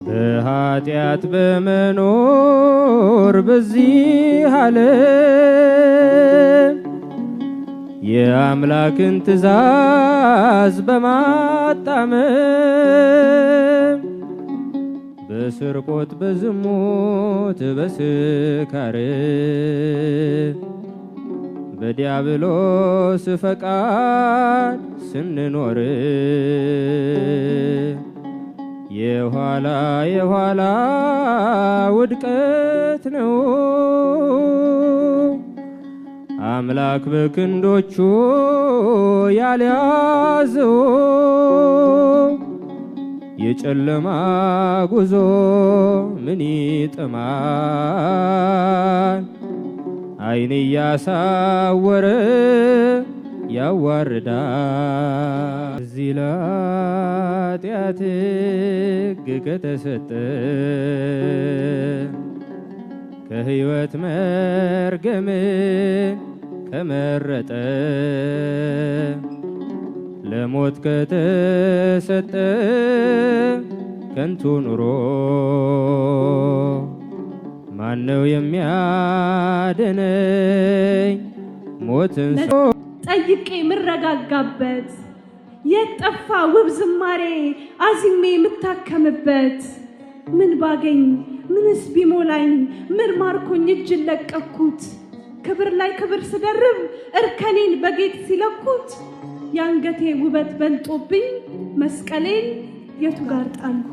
በኃጢአት በመኖር በዚህ ዓለም የአምላክን ትእዛዝ በማጣመም በስርቆት በዝሙት በስካር በዲያብሎስ ፈቃድ ስንኖር የኋላ የኋላ ውድቀት ነው። አምላክ በክንዶቹ ያልያዘው የጨለማ ጉዞ ምን ይጥማል? ዓይን ያሳወረ ያዋርዳል። እዚህ ለኃጢአት ሕግ ከተሰጠ ከሕይወት መርገም ከመረጠ ለሞት ከተሰጠ ከንቱ ኑሮ ማነው የሚያድነኝ? ሞትን ጠይቄ ምረጋጋበት የጠፋ ውብ ዝማሬ አዚሜ የምታከምበት ምን ባገኝ ምንስ ቢሞላኝ ምን ማርኮኝ እጅ ለቀኩት ክብር ላይ ክብር ስደርብ እርከኔን በጌጥ ሲለኩት የአንገቴ ውበት በልጦብኝ መስቀሌን የቱ ጋር ጣልኩ?